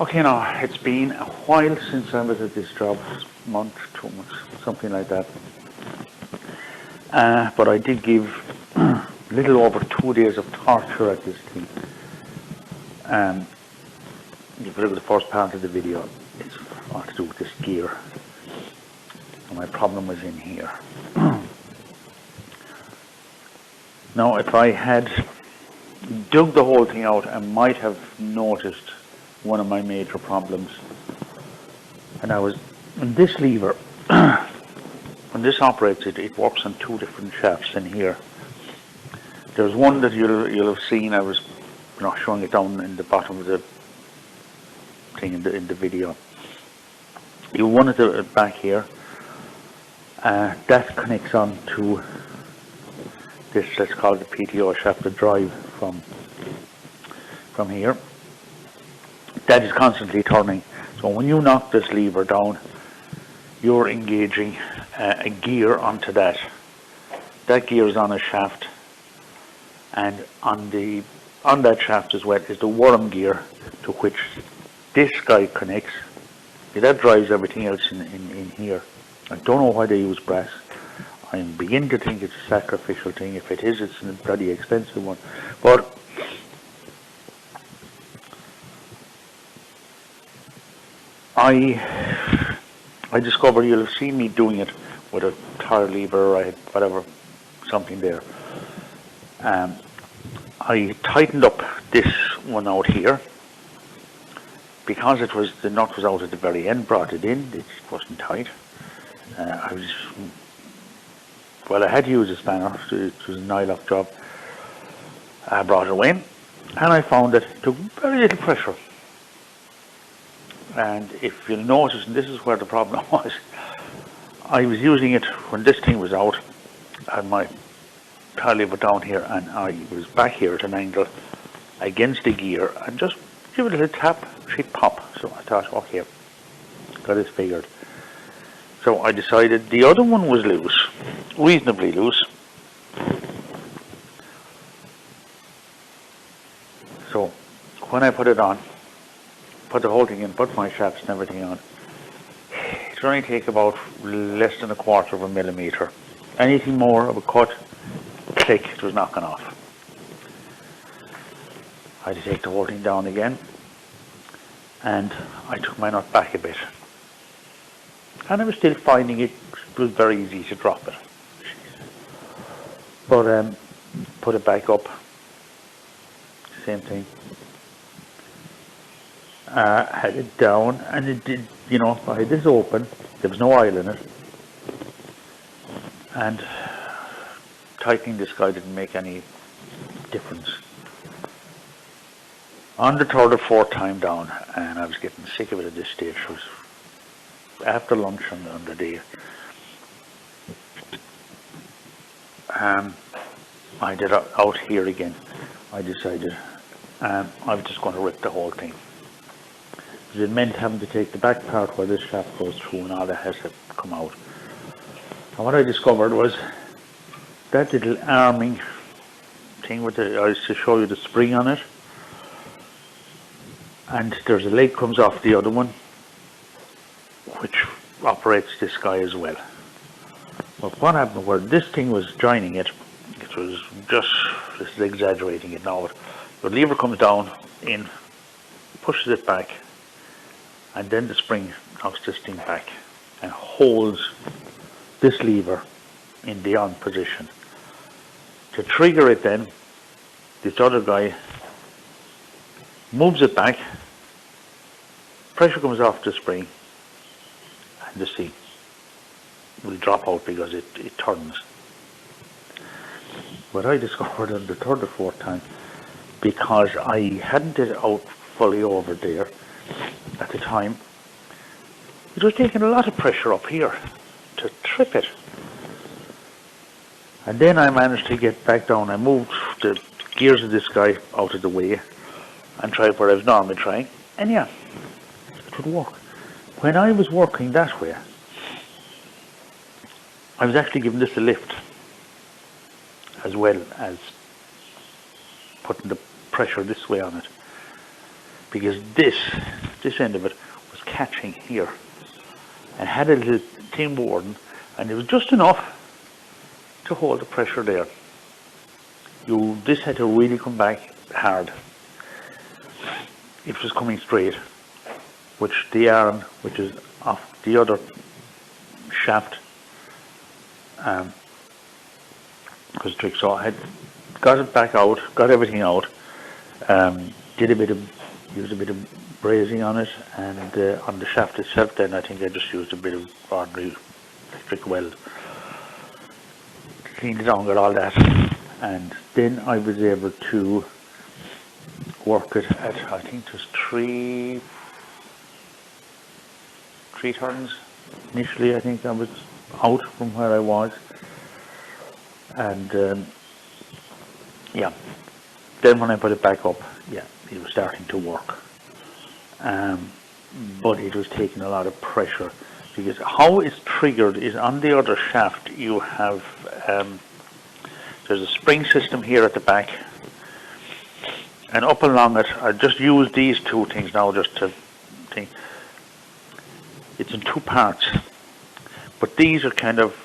Okay, now it's been a while since I was at this job, month, 2 months, something like that. But I did give a little over 2 days of torture at this thing. If you look at the first part of the video, it's what to do with this gear. And my problem was in here. Now, if I had dug the whole thing out, I might have noticed one of my major problems. And I was, and this lever, when this operates, it works on two different shafts in here. There's one that you'll have seen. I was showing it down in the bottom of the thing in the video. You one at the back here. That connects on to this, let's call it the PTO shaft, the drive from here. That is constantly turning. So when you knock this lever down, you're engaging a gear onto that. That gear is on a shaft, and on that shaft as well is the worm gear to which this guy connects. That drives everything else in here. I don't know why they use brass. I begin to think it's a sacrificial thing. If it is, it's a bloody expensive one. But I discovered, you'll have seen me doing it with a tire lever, or I had whatever, something there. I tightened up this one out here because the nut was out at the very end, brought it in, it wasn't tight. I had to use a spanner, so it was a nylock job. I brought it away, and I found that it took very little pressure. And if you'll notice, and this is where the problem was, I was using it when this thing was out. I had my tire lever down here, and I was back here at an angle against the gear, and just give it a little tap, she'd pop. So I thought, okay, got this figured. So I decided the other one was loose, reasonably loose. So when I put it on, put the whole thing in, put my shafts and everything on, it only take about less than 1/4 of a millimeter. Anything more of a cut, click, it was knocking off. I had to take the whole thing down again, and I took my nut back a bit. And I was still finding it was very easy to drop it. But put it back up, same thing. Had it down, and it did, I had this open, there was no oil in it, and tightening this guy didn't make any difference. On the third or fourth time down, and I was getting sick of it at this stage. It was after lunch on the day. I did out here again. I decided I was just going to rip the whole thing. It meant having to take the back part where this shaft goes through, and all that has to come out. And what I discovered was that little arming thing with I used to show you the spring on it, and there's a leg comes off the other one, which operates this guy as well. But what happened where this thing was joining it, it was just, this is exaggerating it now, but the lever comes down in, pushes it back, and then the spring knocks this thing back and holds this lever in the on position. To trigger it then, this other guy moves it back, pressure comes off the spring, and the seat will drop out because it turns. What I discovered on the third or fourth time, because I hadn't it out fully over there at the time, it was taking a lot of pressure up here to trip it. And then I managed to get back down. I moved the gears of this guy out of the way and tried what I was normally trying, and yeah, it would work. When I was working that way, I was actually giving this a lift as well as putting the pressure this way on it, because this this end of it was catching here, and had a little thin boarding, and it was just enough to hold the pressure there. This had to really come back hard. It was coming straight, which the arm, which is off the other shaft, was trick. So I had got it back out, got everything out, used a bit of brazing on it, and on the shaft itself. Then I think I just used a bit of ordinary electric weld, cleaned it on, got all that, and then I was able to work it at, I think it was three turns initially. I think I was out from where I was, and yeah, then when I put it back up, yeah, it was starting to work, but it was taking a lot of pressure, because how it's triggered is on the other shaft you have there's a spring system here at the back, and up along it, I just use these two things now just to think. It's in two parts, but these are kind of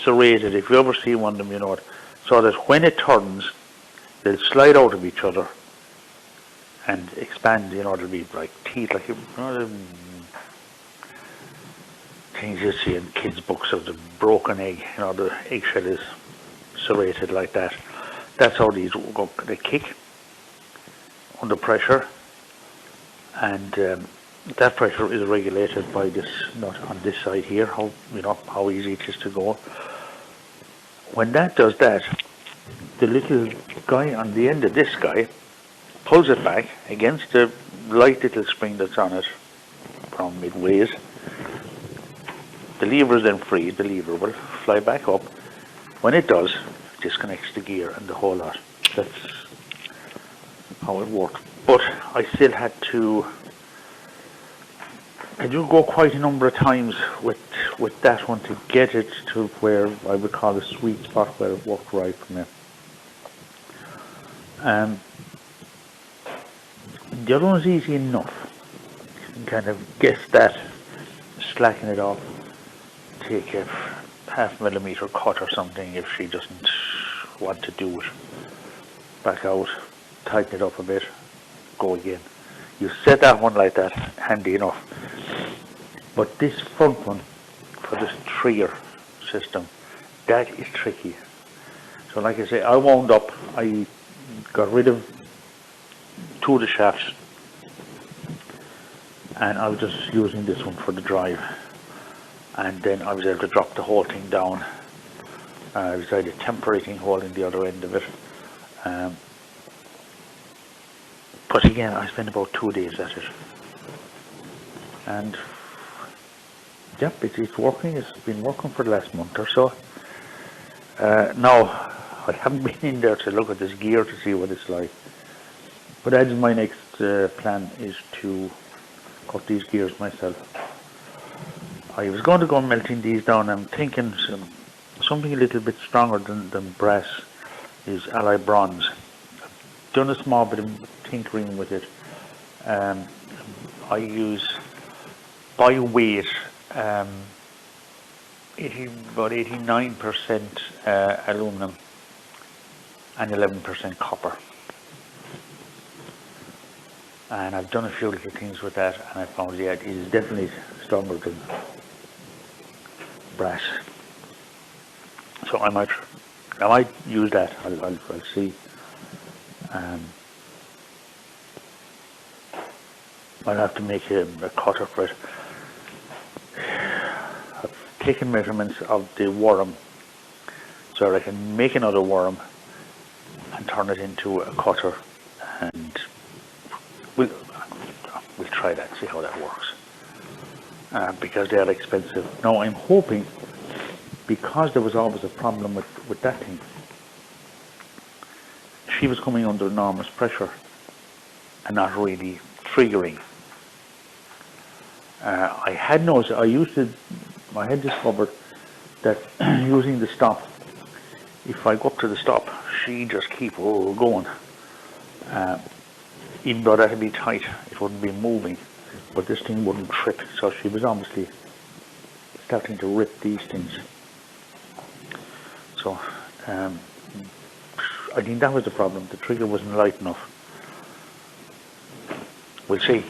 serrated. If you ever see one of them, you know it. So that when it turns, they'll slide out of each other and expand. You know, it'll be like teeth, like, you know, the things you see in kids' books of the broken egg. You know, the eggshell is serrated like that. That's how these go. They kick under pressure, and that pressure is regulated by this nut on this side here. How easy it is to go. When that does that, the little guy on the end of this guy pulls it back against the light little spring that's on it from midways. The lever is then free. The lever will fly back up. When it does, it disconnects the gear and the whole lot. That's how it works. But I still had to. I do go quite a number of times with that one to get it to where I would call the sweet spot, where it worked right for me. The other one's easy enough. You can kind of guess that, slacken it off, take a half-millimeter cut or something if she doesn't want to do it. Back out, tighten it up a bit, go again. You set that one like that, handy enough. But this front one, for this trigger system, that is tricky. So like I say, I got rid of two of the shafts, and I was just using this one for the drive. And then I was able to drop the whole thing down. I decided a temporary thing holding the other end of it. But again, I spent about 2 days at it. And yep, it's working. It's been working for the last month or so. Now, I haven't been in there to look at this gear to see what it's like. But that's my next plan, is to cut these gears myself. I was going to go melting these down. I'm thinking something a little bit stronger than brass is alloy bronze. I've done a small bit of tinkering with it. I use by weight about 89% aluminum and 11% copper. And I've done a few little things with that, and I found it is definitely stronger than brass. So I might use that. I'll see. I'll have to make a cutter for it. I've taken measurements of the worm, so I can make another worm and turn it into a cutter, and we'll try that, see how that works. Because they are expensive. Now I'm hoping, because there was always a problem with that thing, she was coming under enormous pressure and not really triggering. I had discovered that using the stop, if I go up to the stop, she just keep going. even though that'd be tight, it wouldn't be moving, but this thing wouldn't trip. So she was obviously starting to rip these things. So I think that was the problem. The trigger wasn't light enough. We'll see.